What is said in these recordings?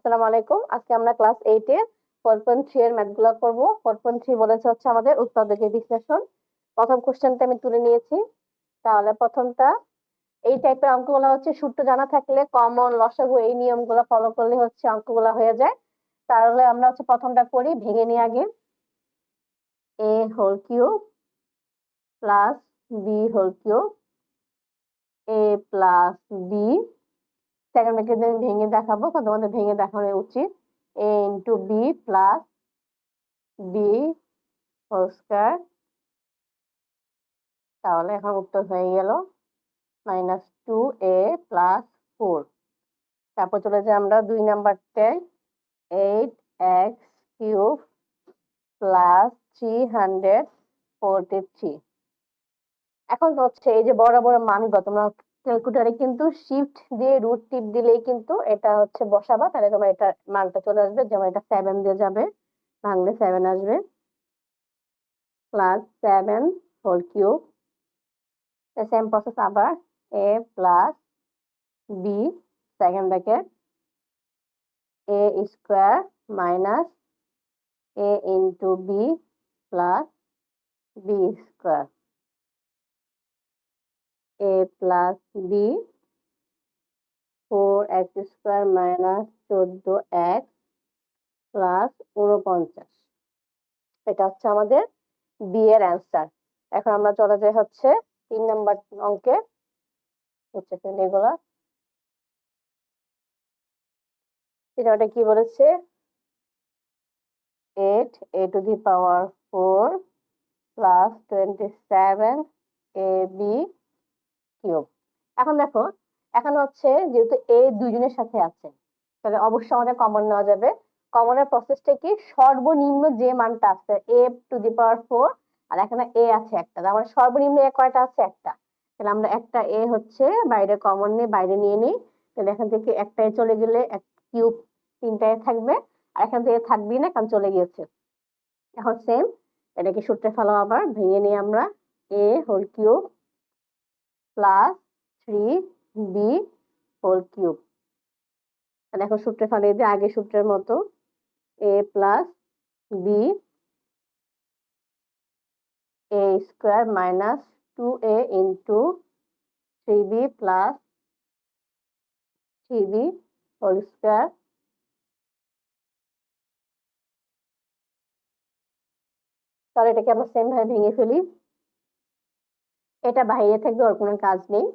আসসালামু আলাইকুম। আজকে আমরা ক্লাস 8 এর 4.3 এর ম্যাথগুলো করব। 4.3 বলেছে হচ্ছে আমাদের উৎপাদকের বিশ্লেষণ। প্রথম কোশ্চেনটা আমি তুলে নিয়েছি। তাহলে প্রথমটা এই টাইপের অঙ্কগুলো হচ্ছে সূত্র জানা থাকলে কমন লসাগু এই নিয়মগুলো ফলো করলে হচ্ছে অঙ্কগুলো হয়ে যায়। তাহলে আমরা হচ্ছে প্রথমটা করি, ভেঙে নিই আগে। a whole cube plus b whole cube a plus b। Second bracket আমি ভেঙে দেখাবো, কারণ তোমাদের ভেঙে দেখানো উচিত। a into b plus b whole square. তাহলে এখন উত্তর হয়ে গেল -2a প্লাস 4। তারপর চলে যাই আমরা 2 নাম্বারটায়, 8x কিউব প্লাস 343। এখন হচ্ছে এই যে বড় বড় মানগুলো তোমরা ক্যালকুলেটরে কিন্তু শিফট দিয়ে রুট টিপ দিলেই কিন্তু এটা হচ্ছে বসাবা, তাহলে তোমার এটা মানটা চলে আসবে। যেমন এটা 7 দিয়ে যাবে, ভাঙলে 7 আসবে, plus 7 whole cube. Same process আবার a plus b second bracket a square minus a into b plus b square, a plus b 4x square minus 14x plus 49। এটা হচ্ছে আমাদের বি এর অ্যান্সার। এখন আমরা চলে যাই হচ্ছে 3 নাম্বার অঙ্কে। হচ্ছে এগুলা এটা কি বলেছে, 8a to the power 4 plus 27ab cube. এখন দেখো, এখন হচ্ছে যেহেতু a দুইজনের সাথে আছে, তাহলে অবশ্যই আমাদের কমন নেওয়া যাবে। কমনের প্রসেসটা কি, সর্বনিম্ন যে মানটা আছে a টু দি পাওয়ার 4 আর এখানে a আছে একটা, তার মানে সর্বনিম্ন a কয়টা আছে, একটা। তাহলে আমরা একটা a হচ্ছে বাইরে কমন নিয়ে বাইরে নিয়ে নিই। তাহলে এখান থেকে একটা a চলে গেলে এক কিউব 3টা a থাকবে, আর এখান থেকে থাকবেই না কারণ চলে গিয়েছে। এখন সেম এটাকে সূত্রে ফেলো, আবার ভেঙে নিই আমরা। a whole cube plus 3b whole cube. তাহলে এখন সূত্রে ফেলিয়ে দিই আগে সূত্রের মতো, a plus b a square minus 2a into 3b plus 3b whole square. তাহলে এটাকে আমরা সেম ভাবে ভেঙে ফেলি। এটা বাইরে থাকবে, ওর কোনো কাজ নেই।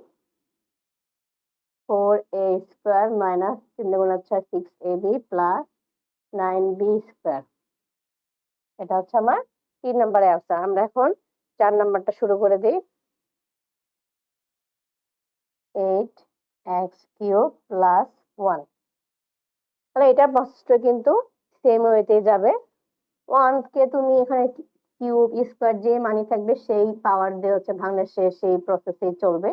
4a স্কয়ার মাইনাস 3 গুণ 6 6ab প্লাস 9b স্কয়ার। এটা হচ্ছে আমার 3 নম্বরের অ্যান্সার। আমরা এখন 4 নাম্বারটা শুরু করে দিই। 8x cube plus 1। তাহলে এটার প্রসেসটা কিন্তু সেম ওয়েতে যাবে। 1 কে তুমি এখানে কিউব স্কয়ার যে মানি থাকবে সেই পাওয়ার দিয়ে হচ্ছে ভাঙলে সেই প্রসেসেই চলবে।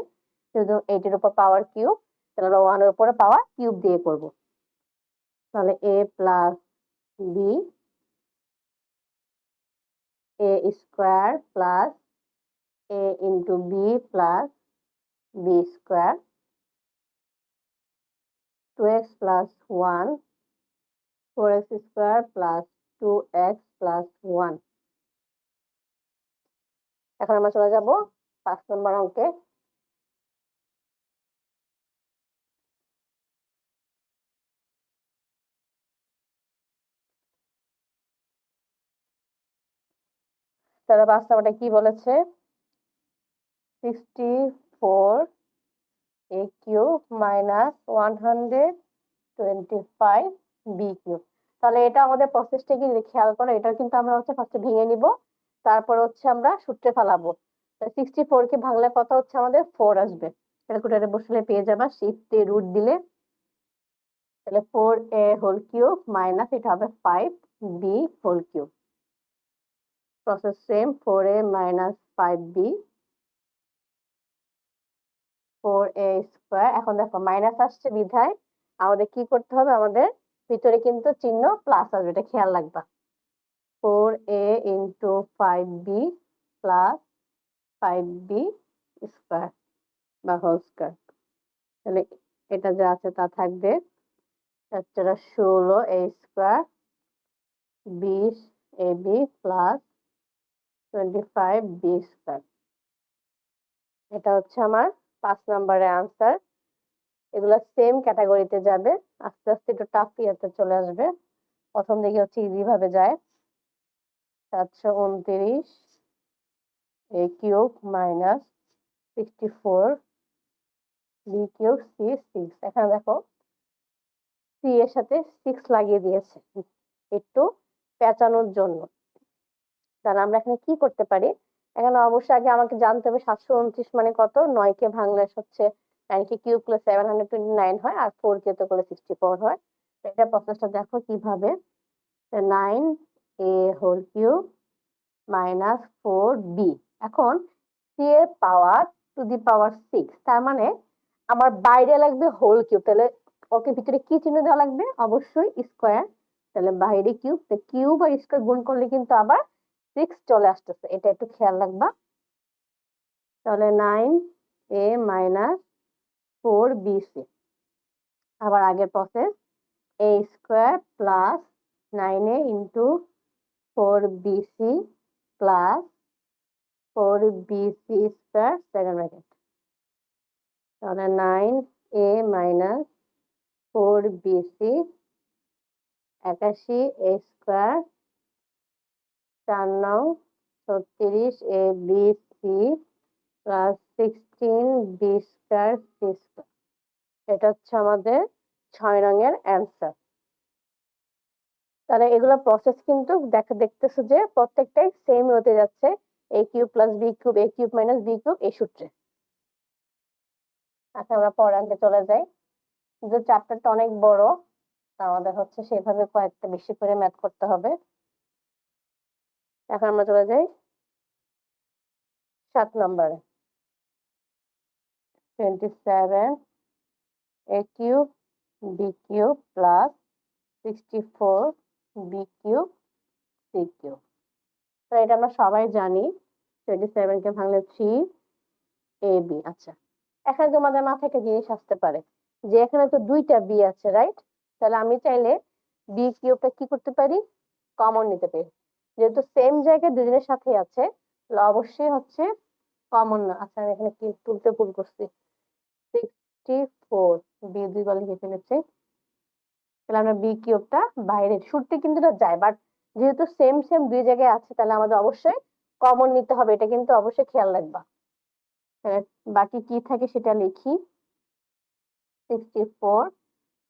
শুধু 8 এর উপর পাওয়ার কিউব, তাহলে 1 এর উপরে পাওয়ার কিউব দিয়ে করব। তাহলে a plus b a square plus a into b plus b square, 2x plus 1 4x square plus 2x plus 1। এখন আমরা চলে যাব 5 নম্বর অঙ্কে। তাহলে 5 নম্বরটা কি বলেছে, 64a cube minus 125b cube. তাহলে এটা আমাদের প্রসেসটা কি খেয়াল করো, এটা কিন্তু আমরা হচ্ছে ফার্স্টে ভেঙে নিব, তারপর হচ্ছে আমরা সূত্রে ফেলাবো। 64 কে ভাঙলে কত হচ্ছে আমাদের 4 আসবে। ক্যালকুলেটরে বসলে পেয়ে যাবা, শিফট দিয়ে রুট দিলে। তাহলে 4a হোল কিউব মাইনাস এটা হবে 5b whole cube. Process same, 4a minus 5b 4a square. এখন দেখো মাইনাস আসছে বিধায় আমাদের কি করতে হবে, আমাদের ভিতরে কিন্তু চিহ্ন প্লাস আসবে, এটা খেয়াল রাখবা। 4a into 5b plus 5b square বা হোল স্কয়ার। তাহলে এটা যা আছে তা থাকবে, এটা 16 a square 20 ab plus 25 b square. এটা হচ্ছে আমার 5 নম্বরের আনসার। এগুলো সেম ক্যাটাগরিতে যাবে, আস্তে আস্তে একটু টাফ ইয়াতে চলে আসবে। প্রথম দিকে হচ্ছে ইজি ভাবে যায়। 729 a cube minus 64 b cube c 6। এখানে দেখো সি এর সাথে 6 লাগিয়ে দিয়েছে একটু পেঁচানোর জন্য। তাহলে আমরা এখানে কি করতে পারি? এখানে অবশ্যই আগে আমাকে জানতে হবে 729 মানে কত। 9 কে ভাঙলে হচ্ছে 9 কে কিউব করলে 729 হয়, আর 4 কে তো করলে 64 হয়। তো এটা প্রসেসটা দেখো কিভাবে। 9 a whole cube minus 4 b। এখন সি এর পাওয়ার টু দি পাওয়ার 6, তার মানে আমার বাইরে লাগবে হোল কিউব। তাহলে ওকে ভিতরে কি চিহ্ন দেওয়া লাগবে? অবশ্যই স্কয়ার। তাহলে বাইরে কিউব, তো কিউব আর স্কয়ার গুণ করলে কিন্তু আবার 6 চলে আসতেছে, এটা একটু খেয়াল রাখবা। তাহলে 9 a মাইনাস 4 bc। আবার আগের process, a square plus 9a into 4 bc plus 4 bc square second bracket. তাহলে 9 a minus 4 bc 81 a square 4 9 36 a b c plus 16 b square c square. এটা হচ্ছে আমাদের 6 রঙের অ্যান্সার। তাহলে এগুলো প্রসেস কিন্তু দেখতেছো যে প্রত্যেকটাই সেম হতে যাচ্ছে, a cube plus b cube, a cube minus b cube এই সূত্রে। আচ্ছা আমরা পরের অঙ্কে চলে যাই। যে চ্যাপ্টারটা অনেক বড়, আমাদের হচ্ছে সেভাবে কয়েকটা বেশি করে ম্যাথ করতে হবে। এখন আমরা চলে যাই 7 নম্বরে। 27 a cube b cube plus 64 b cube c cube. তো এটা আমরা সবাই জানি, 27 কে ভাঙলে 3 ab। আচ্ছা, এখানে তোমাদের মাথায় একটা জিনিস আসতে পারে যে এখানে তো দুইটা বি আছে, রাইট? তাহলে আমি চাইলে বি কিউবটা কি করতে পারি? কমন নিতে পারি। যেহেতু সেম জায়গায় দুজনের সাথে আছে, তাহলে অবশ্যই হচ্ছে কমন না। আচ্ছা আমি এখানে কি তুলতে ভুল করছি, 64 বি দুইবার লিখে ফেলেছি। তাহলে আমরা বি কিউবটা বাইরে শুরুতে কিন্তু এটা যায়, বাট যেহেতু সেম সেম দুই জায়গায় আছে তাহলে আমাদের অবশ্যই কমন নিতে হবে, এটা কিন্তু অবশ্যই খেয়াল রাখবা। বাকি কি থাকে সেটা লিখি, 64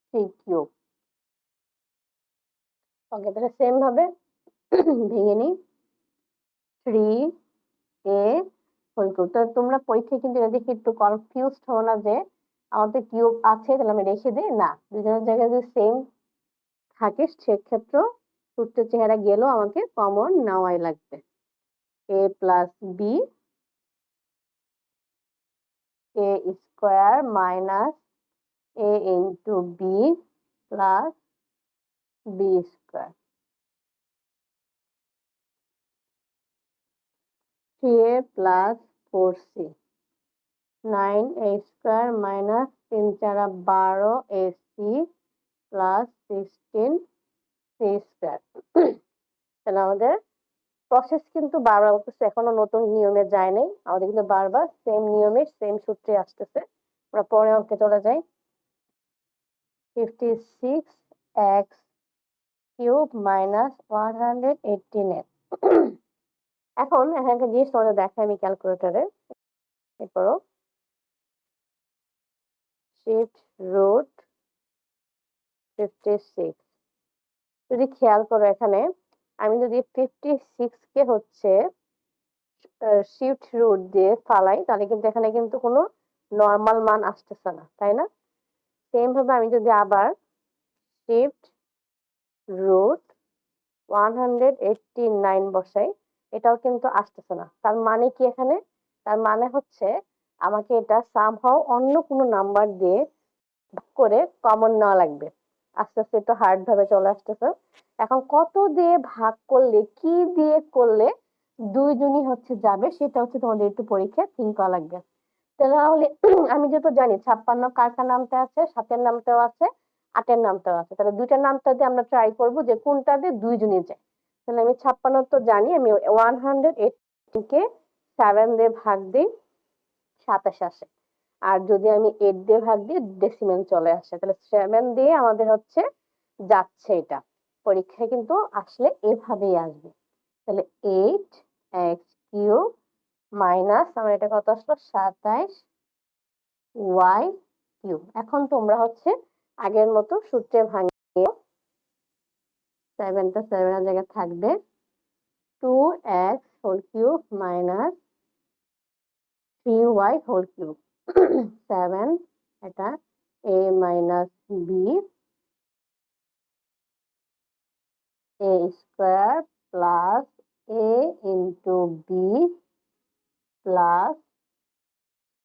সি কিউব। ওকে, তাহলে সেম ভাবে ভেঙে নিই, 3 এ হোল কিউব। তো তোমরা পরীক্ষায় কিন্তু এটা দেখে একটু কনফিউজড হও না যে আমাদের কিউব আছে তাহলে আমি রেখে দিই, না, দুজনের জায়গায় যদি সেম থাকে সেক্ষেত্রে সূত্রের চেহারা গেলেও আমাকে কমন নেওয়াই লাগবে। a plus b a square minus a into b plus b square. 3a plus 4c 9a square minus 3 4 12 ac plus 16 c square. তাহলে আমাদের প্রসেস কিন্তু বারবার বলতেছে, এখনো নতুন নিয়মে যায় নাই, আমাদের কিন্তু বারবার সেম নিয়মে সেম সূত্রে আসতেছে। আমরা পরে অঙ্কে চলে যাই। 56x cube minus 118x। এখন এখানকার জিনিস তোমাদের দেখাই আমি ক্যালকুলেটরে। এরপরও শিফট রুট 56। যদি খেয়াল করো এখানে আমি যদি 56 কে হচ্ছে শিফট রুট দিয়ে ফালাই তাহলে কিন্তু এখানে কিন্তু কোনো নর্মাল মান আসতেছে না, তাই না? সেম ভাবে আমি যদি আবার শিফট রুট 189 বসাই, এটাও কিন্তু আসতেছে না। তার মানে কি এখানে? তার মানে হচ্ছে আমাকে এটা সামহাও অন্য কোনো নাম্বার দিয়ে করে কমন নেওয়া লাগবে। আস্তে আস্তে একটু হার্ড ভাবে চলে আসতেছে। এখন কত দিয়ে ভাগ করলে, কি দিয়ে করলে দুইজনই হচ্ছে যাবে, সেটা হচ্ছে তোমাদের একটু পরীক্ষায় থিঙ্ক করা লাগবে। তাহলে আমি যেহেতু জানি 56 কার কার নামতে আছে, 7 এর নামতেও আছে, 8-এর নামটাও আছে, তাহলে 2টার নামটা দিয়ে আমরা ট্রাই করব যে কোনটা দিয়ে 2 জনই যায়। তাহলে আমি 56 তো জানি, আমি 118 কে 7 দিয়ে ভাগ দিই, 27 আসে। আর যদি আমি 8 দিয়ে ভাগ দিই ডেসিমেল চলে আসে, তাহলে 7 দিয়ে আমাদের হচ্ছে যাচ্ছে এটা। পরীক্ষায় কিন্তু আসলে এভাবেই আসবে। তাহলে 8x³ মাইনাস আমার এটা কত আসলো 27y³। এখন তোমরা হচ্ছে আগের মতো সূত্রে ভাঙিয়ে 7টা 7 এর জায়গায় থাকবে 2x³ মাইনাস 3y³। 7 এটা a minus b a square plus a into b plus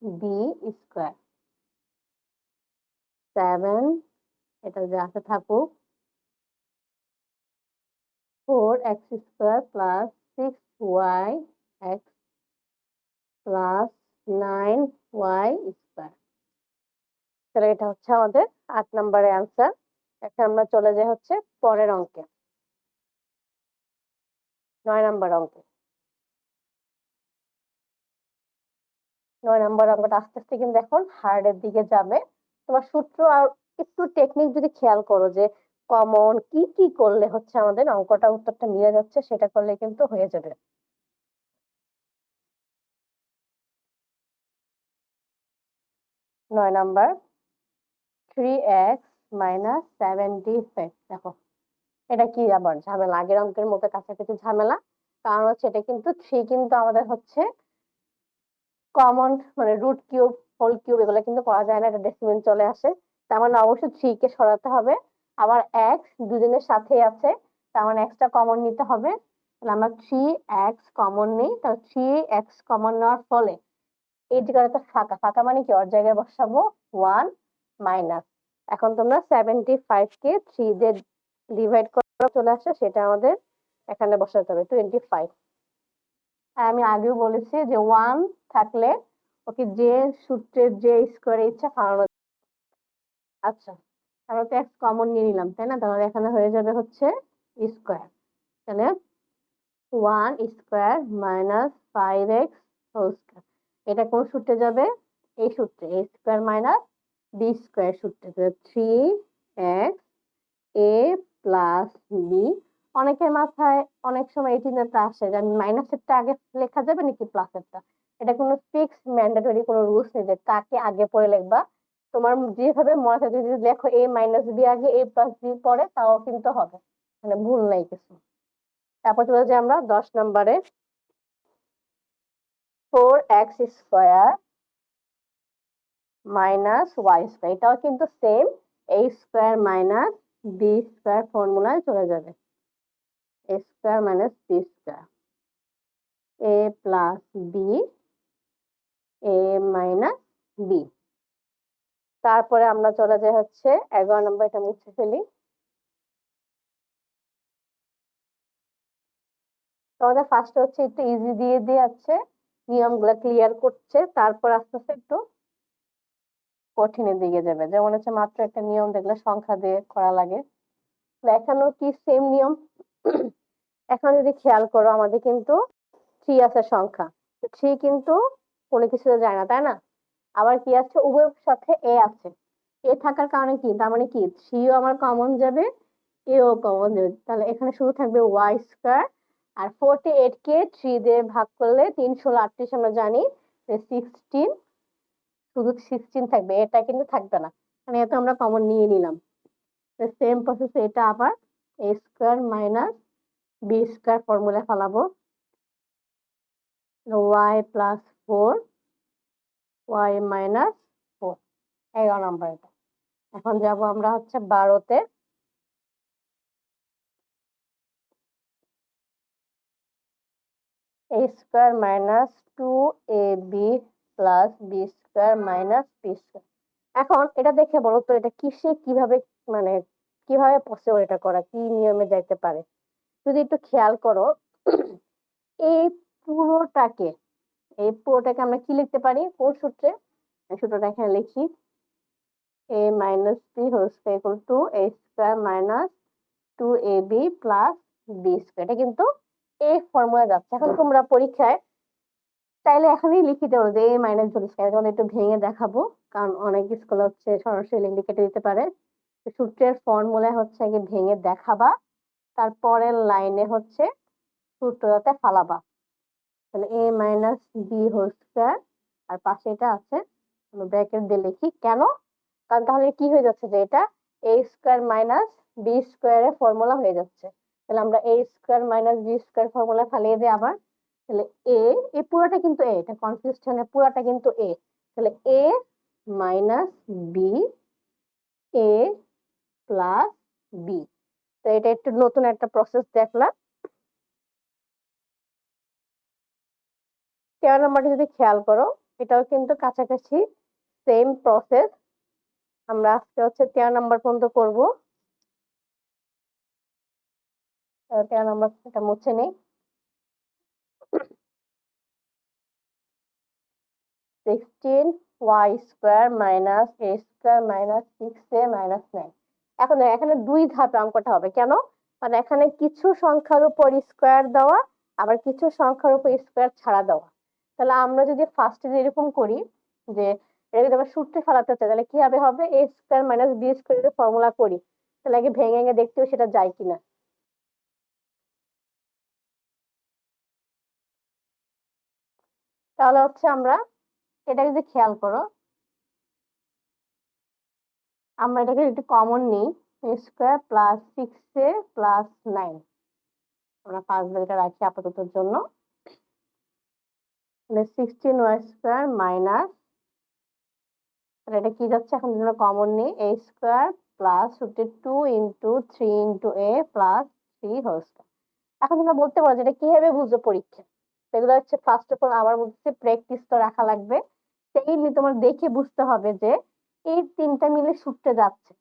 b square. 7 এটা যে আছে থাকুক 4x² plus 6yx plus 9y²। তাহলে এটা হচ্ছে আমাদের 8 নম্বরের অ্যান্সার। এখন আমরা চলে যাই হচ্ছে পরের অঙ্কে, 9 নম্বর অঙ্কে। 9 নম্বর অঙ্কটা আস্তে আস্তে কিন্তু এখন হার্ডের দিকে যাবে। তোমার সূত্র আর একটু টেকনিক যদি খেয়াল করো যে কমন কি কি করলে হচ্ছে আমাদের অঙ্কটা উত্তরটা মিলে যাচ্ছে, সেটা করলে কিন্তু হয়ে যাবে। 9 নাম্বার 3x মাইনাস 75। দেখো এটা কি আবার ঝামেলা, আগের অঙ্কের মতো কাছাকাছি ঝামেলা। কারণ হচ্ছে এটা কিন্তু 3 কিন্তু আমাদের হচ্ছে কমন, মানে রুট কিউব হোল কিউব এগুলো কিন্তু করা যায় না, এটা ডেসিমেল চলে আসে। তার মানে অবশ্যই 3 কে সরাতে হবে। আবার x দুজনের সাথে আছে, তার মানে x টা কমন নিতে হবে। তাহলে আমরা 3x কমন নিই, তাহলে 3x কমন নেওয়ার ফলে এই জায়গাটা ফাঁকা, ফাঁকা মানে কি ওর জায়গায় বসাবো 1 মাইনাস। এখন তোমরা 75 কে 3 দিয়ে ডিভাইড করে চলে আসে, সেটা আমাদের এখানে বসাতে হবে 25। আর আমি আগেও বলেছি যে 1 থাকলে ওকে যে সূত্রের যে স্কোয়ারে ইচ্ছা ফালানো। আচ্ছা, আমরা তো x কমন নিয়ে নিলাম তাই না, তাহলে এখানে হয়ে যাবে হচ্ছে স্কোয়ার। তাহলে 1 square minus 5x whole square. এটা কোন সূত্রে যাবে? এই সূত্রে, a square minus b square সূত্রে। 3x a plus b। অনেকের মাথায় অনেক সময় এই চিন্তাটা আসে যে মাইনাসেরটা আগে লেখা যাবে নাকি প্লাসেরটা। এটা কোনো ফিক্স ম্যান্ডেটরি কোনো রুলস নেই যে কাকে আগে পরে লিখবা। তোমার যেভাবে মনে থাকে যদি লেখো a মাইনাস b আগে a প্লাস b পরে তাও কিন্তু হবে, মানে ভুল নাই কিছু। তারপর চলে যাই আমরা 10 নম্বরে 4x² মাইনাস y²। এটাও কিন্তু same a square minus b square ফর্মুলায় চলে যাবে। a square minus b square a plus b a minus b। তারপরে আমরা চলে যাই হচ্ছে 11 নম্বর, এটা মুছে ফেলি। তোমাদের ফার্স্ট হচ্ছে একটু ইজি দিয়ে দিয়ে যাচ্ছে, নিয়মগুলো ক্লিয়ার করছে, তারপর আস্তে আস্তে একটু কঠিনের দিকে যাবে। যেমন হচ্ছে মাত্র একটা নিয়ম দেখলে সংখ্যা দিয়ে করা লাগে, এখানেও কি সেম নিয়ম। এখন যদি খেয়াল করো আমাদের কিন্তু 3 আছে সংখ্যা, 3 কিন্তু কোনো কিছুতে যায় না তাই না। আবার কি আছে, উভয়ের সাথে এ আছে, এ থাকার কারণে কি, তার মানে কি 3ও আমার কমন যাবে এও কমন যাবে। তাহলে এখানে শুধু থাকবে y²। আর 48 কে 3 দিয়ে ভাগ করলে 3 16 38 আমরা জানি 16, শুধু 16 থাকবে, এটা কিন্তু থাকবে না, মানে এটা আমরা কমন নিয়ে নিলাম। সেম প্রসেসে এটা আবার a square minus b square ফর্মুলায় ফেলাবো, y plus 4 y minus 4। 11 number এটা। এখন যাব আমরা হচ্ছে 12তে। a square minus 2ab plus b square minus b square. এখন এটা দেখে বলো তো এটা কিসে কিভাবে, মানে কিভাবে পসিবল এটা করা, কি নিয়মে যাইতে পারে। যদি একটু খেয়াল করো এই পুরোটাকে, এই পুরোটাকে আমরা কি লিখতে পারি কোন সূত্রে, সূত্রটা এখানে লিখি। a minus b whole square equal to a square minus 2ab plus b square। এটা কিন্তু এই ফর্মুলা যাচ্ছে। এখন তোমরা পরীক্ষায় চাইলে এখনই লিখে দেবো যে a মাইনাস b স্কয়ার। তোমাদের একটু ভেঙে দেখাবো, কারণ অনেক স্কুল হচ্ছে সরাসরি লিখে দিতে পারে। সূত্রের ফর্মুলা হচ্ছে আগে ভেঙে দেখাবা, তারপরের লাইনে হচ্ছে সূত্রটাতে ফালাবা। তাহলে a minus b whole square, আর পাশে এটা আছে ব্র্যাকেট দিয়ে লিখি কেন, কারণ তাহলে কি হয়ে যাচ্ছে যে এটা a স্কয়ার মাইনাস b স্কয়ারের ফর্মুলা হয়ে যাচ্ছে। তাহলে আমরা a square minus b square formula ফালিয়ে দিই আবার। তাহলে a, এই পুরোটা কিন্তু a, এটা কনফিউজ হয় না, পুরোটা কিন্তু a। তাহলে a minus b, a plus b। তো এটা একটু নতুন একটা প্রসেস দেখলাম। 13 নম্বরটা যদি খেয়াল করো, এটাও কিন্তু কাছাকাছি সেম প্রসেস। আমরা আজকে হচ্ছে 13 নম্বর পর্যন্ত করব। 13 নম্বর এটা মুছে নেই। 16y square minus a square minus 6a minus 9। এখন দেখো, এখানে দুই ধাপে অঙ্কটা হবে। কেন? মানে এখানে কিছু সংখ্যার উপর স্কয়ার দেওয়া, আবার কিছু সংখ্যার উপর স্কয়ার ছাড়া দেওয়া। তাহলে আমরা যদি ফার্স্টে এরকম করি যে এটা যদি আমরা সূত্রে ফেলাতে চাই, তাহলে কিভাবে হবে? a স্কয়ার মাইনাস b স্কয়ারের ফর্মুলা করি, তাহলে আগে ভেঙে ভেঙে দেখতে হবে সেটা যায় কিনা। তাহলে হচ্ছে আমরা এটা যদি খেয়াল করো, আমরা এটাকে একটু কমন নিই, স্কয়ার প্লাস 6a প্লাস 9। আমরা 5 এটা রাখি আপাততর জন্য। তাহলে 16y স্কয়ার মাইনাস, এটা কি যাচ্ছে এখন আমরা কমন নিই, a square plus 2 into 3 into a plus 3 whole square. এখন তোমরা বলতে পারো যে এটা কিভাবে বুঝবো পরীক্ষা? এগুলো হচ্ছে ফার্স্ট অফ অল আমার মধ্যে প্র্যাকটিস তো রাখা লাগবে। সেই তোমার দেখে বুঝতে হবে যে এই তিনটা মিলে সূত্রে যাচ্ছে।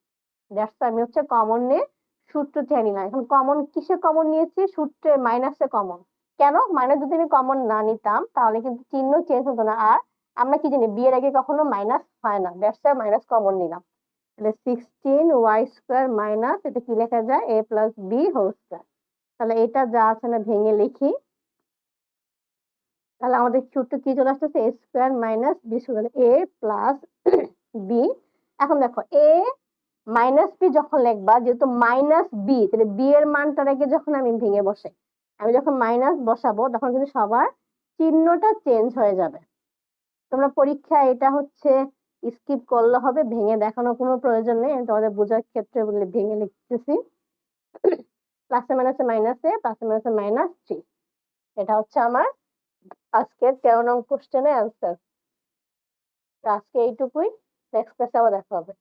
দ্যাটস আমি হচ্ছে কমন নিয়ে সূত্র চেয়ে নিলাম। এখন কমন কিসে কমন নিয়েছি? সূত্রের মাইনাসে কমন। কেন? মাইনাস যদি আমি কমন না নিতাম তাহলে কিন্তু চিহ্ন চেঞ্জ হতো না। আর আমরা কি জানি বি এর আগে কখনো মাইনাস হয় না, দ্যাটস মাইনাস কমন নিলাম। তাহলে 16y স্কয়ার মাইনাস, এটা কি লেখা যায়? a plus b whole square. তাহলে এটা যা আছে না ভেঙে লিখি, তাহলে আমাদের সূত্র কি চলে আসতেছে? a square minus b square, a plus b. এখন দেখো a মাইনাস বি যখন লিখবা, যেহেতু মাইনাস বি, তাহলে বি এর মানটার আগে যখন আমি ভেঙে বসে, আমি যখন মাইনাস বসাবো তখন কিন্তু সবার চিহ্নটা চেঞ্জ হয়ে যাবে। তোমরা পরীক্ষায় এটা হচ্ছে স্কিপ করলে হবে, ভেঙে দেখানোর কোনো প্রয়োজন নেই। আমি তোমাদের বোঝার ক্ষেত্রে বলে ভেঙে লিখতেছি। প্লাসে মাইনাসে মাইনাসে, প্লাসে মাইনাসে মাইনাস 3। এটা হচ্ছে আমার আজকের 13 নং কোশ্চেনের অ্যান্সার। আজকে এইটুকুই, নেক্সট ক্লাসে আবার দেখা হবে।